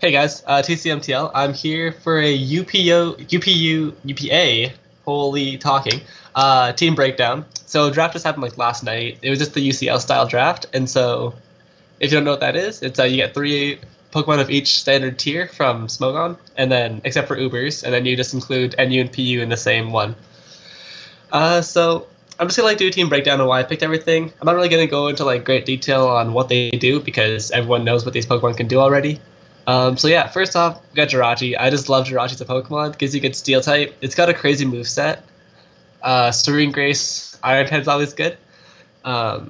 Hey guys, TCMTL. I'm here for a UPA, holy talking, team breakdown. So draft just happened like last night. It was just the UCL style draft, and so if you don't know what that is, it's you get 3 Pokemon of each standard tier from Smogon, and then except for Ubers, and then you just include NU and PU in the same one. So I'm just gonna do a team breakdown of why I picked everything. I'm not really gonna go into like great detail on what they do because everyone knows what these Pokemon can do already. So yeah, first off, we got Jirachi. I just love Jirachi as a Pokemon. Gives you good Steel type. It's got a crazy moveset. Serene Grace, Iron Head's always good. Yeah,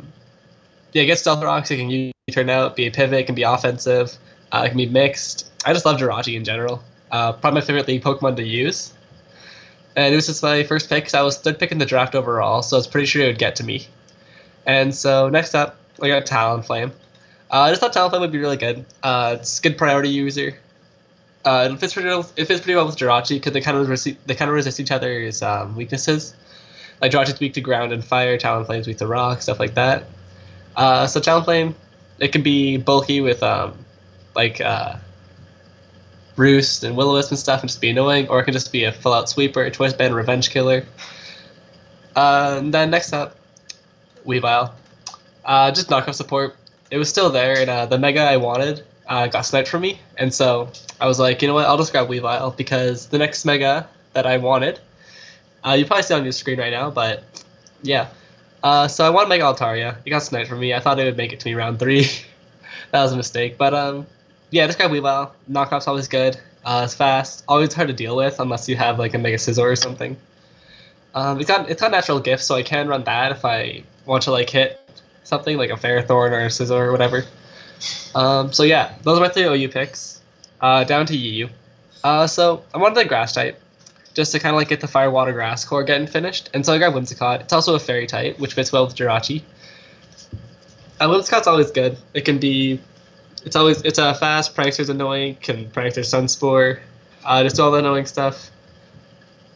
get Stealth Rocks. It can U-turn out, be a pivot, it can be offensive. It can be mixed. I just love Jirachi in general. Probably my favorite League Pokemon to use. And it was just my first pick because I was third pick in the draft overall, so I was pretty sure it would get to me. And so next up, we got Talonflame. I just thought Talonflame would be really good. It's a good priority user. It fits pretty well with Jirachi because they kind of resist each other's weaknesses. Like Jirachi's weak to ground and fire, Talonflame's weak to rock, stuff like that. So Talonflame, it can be bulky with Roost and Will-O-Wisp and stuff and just be annoying, or it can just be a full-out sweeper, choice band, revenge killer. And then next up, Weavile. Just knockoff support. It was still there, and the Mega I wanted got sniped from me, and so I was like, you know what, I'll just grab Weavile, because the next Mega that I wanted, you probably see on your screen right now, but yeah. So I wanted Mega Altaria. It got sniped from me. I thought it would make it to me round 3. That was a mistake, but yeah, just grab Weavile. Knockoff's always good. It's fast. Always hard to deal with unless you have like a Mega Scizor or something. It's got natural gifts, so I can run that if I want to like hit something like a Ferrothorn or a Scizor or whatever. So yeah, those are my 3 OU picks. Down to UU. So I wanted the Grass type, just to kind of like get the Fire, Water, Grass core getting finished, and so I grabbed Whimsicott. It's also a Fairy type, which fits well with Jirachi. Whimsicott's always good. It's a fast, Prankster's annoying, can Prankster Sunspore, just do all the annoying stuff.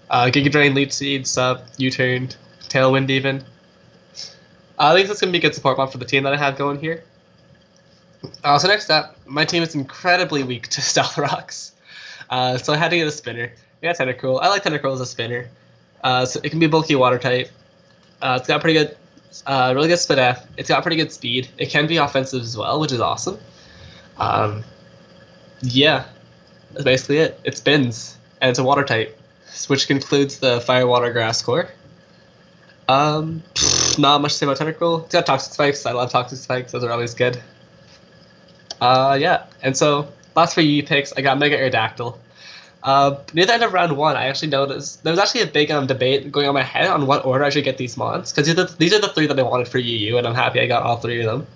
Giga Drain, Leech Seed, Sup, U-Turn, Tailwind even. I think that's going to be a good support mod for the team that I have going here. So next up, my team is incredibly weak to Stealth Rocks. So I had to get a spinner. I got Tentacruel. I like Tentacruel as a spinner. So it can be a bulky water type. It's got pretty good, really good Spit F. It's got pretty good speed. It can be offensive as well, which is awesome. Yeah, that's basically it. It spins, and it's a water type, which concludes the Fire, Water, Grass core. Not much to say about Tentacruel. It's got Toxic Spikes. I love Toxic Spikes. Those are always good. Yeah, and so last 3 UU picks, I got Mega Aerodactyl. Near the end of round 1, I actually noticed there was actually a big debate going on in my head on what order I should get these mons, because these are the 3 that I wanted for UU, and I'm happy I got all 3 of them.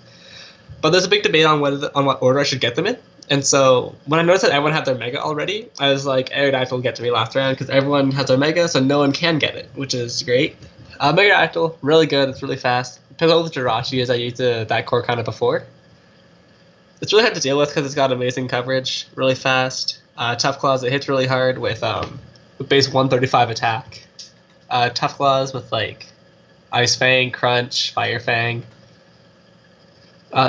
But there's a big debate on what order I should get them in. And so when I noticed that everyone had their Mega already, I was like, Aerodactyl will get to me last round because everyone has their Mega, so no one can get it, which is great. Mega Aerodactyl, really good. It's really fast. Depends on with Jirachi, as I used that core kind of before. It's really hard to deal with because it's got amazing coverage, really fast. Tough Claws, it hits really hard with base 135 attack. Tough Claws with like Ice Fang, Crunch, Fire Fang.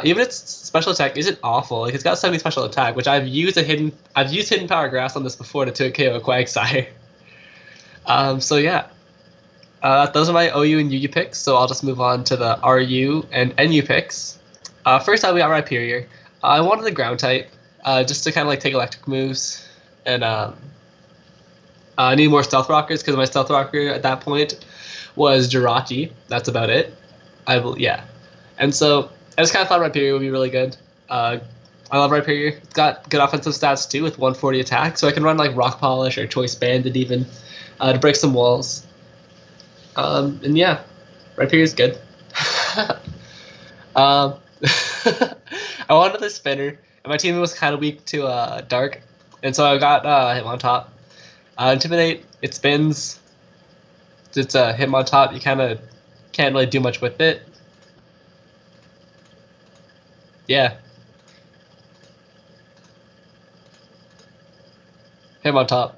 Even its special attack isn't awful. Like it's got 70 special attack, which I've used hidden power grass on this before to KO a Quagsire. So yeah, those are my OU and UU picks. So I'll just move on to the RU and NU picks. First time we got Rhyperior. I wanted the ground type, just to kind of like take electric moves, and I need more Stealth Rockers because my Stealth Rocker at that point was Jirachi. That's about it. Yeah, and so I just kind of thought Rhyperior would be really good. I love Rhyperior. It's got good offensive stats too with 140 attack, so I can run like Rock Polish or Choice Bandit even to break some walls. And yeah, Rhyperior's good. I wanted the spinner, and my team was kind of weak to Dark, and so I got Hitmontop. Intimidate, it spins. It's a Hitmontop. You kind of can't really do much with it. Yeah. Hitmontop.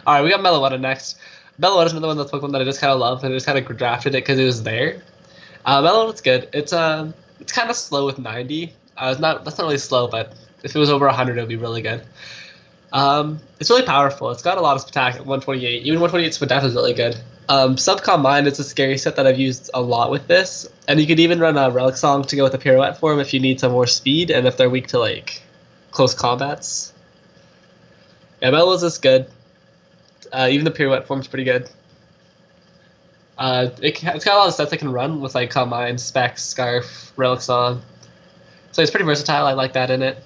Alright, we got Meloetta next. Meloetta's another one that's Pokemon that I just kind of love, and I just kind of drafted it because it was there. Meloetta's good. It's kind of slow with 90. That's not really slow, but If it was over 100, it would be really good. It's really powerful. It's got a lot of attack at 128. Even 128 split depth is really good. Subcom Mind is a scary set that I've used a lot with this, and you could even run a Relic Song to go with a Pirouette form if you need some more speed and if they're weak to like close combats. Yeah, Mellows is good. Even the Pirouette form's pretty good. It's got a lot of sets I can run with like Calm Mind, Specs, Scarf, Relic Song. So it's pretty versatile. I like that in it.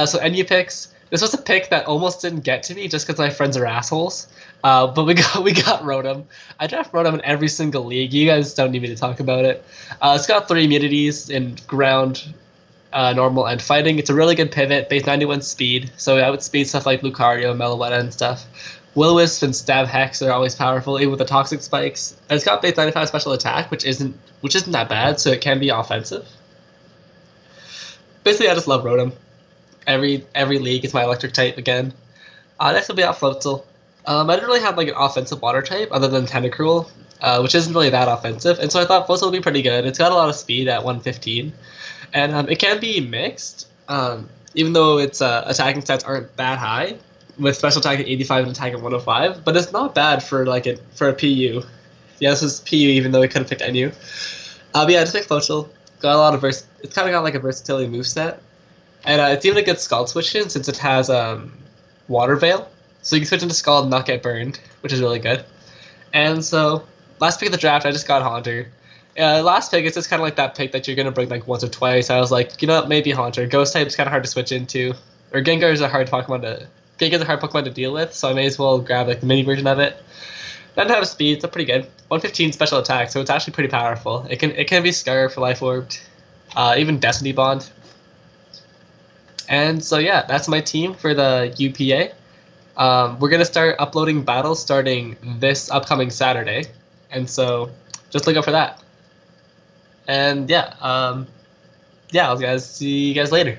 So NU picks. This was a pick that almost didn't get to me just because my friends are assholes. But we got Rotom. I draft Rotom in every single league. You guys don't need me to talk about it. It's got 3 immunities in ground, normal, and fighting. It's a really good pivot, base 91 speed, so I would speed stuff like Lucario, Meloetta, and stuff. Will-O-Wisp and Stab Hex are always powerful, even with the Toxic Spikes. And it's got base 95 special attack, which isn't that bad, so it can be offensive. Basically, I just love Rotom. Every league is my electric type again. Next will be out Floatzel. I didn't really have like an offensive water type other than Tentacruel, which isn't really that offensive, and so I thought Floatzel would be pretty good. It's got a lot of speed at 115, and it can be mixed, even though its attacking stats aren't that high, with special attack at 85 and attack at 105, but it's not bad for a PU. Yeah, this is PU even though we could have picked NU. But yeah, just pick Floatzel. Got a lot of it's kind of got like a versatility moveset. And it's even a good Scald switch in since it has Water Veil. So you can switch into Scald and not get burned, which is really good. And so, last pick of the draft, I just got Haunter. Last pick, it's just kind of like that pick that you're going to bring like once or twice. I was like, you know what, maybe Haunter. Ghost type is kind of hard to switch into. Or Gengar is a hard Pokemon to deal with, so I may as well grab like the mini version of it. Doesn't have speed, so pretty good. 115 special attack, so it's actually pretty powerful. It can be Scarf, Life Orbed, even Destiny Bond. And so yeah, that's my team for the UPA. We're going to start uploading battles starting this upcoming Saturday. And so just look out for that. And yeah, I'll see you guys later.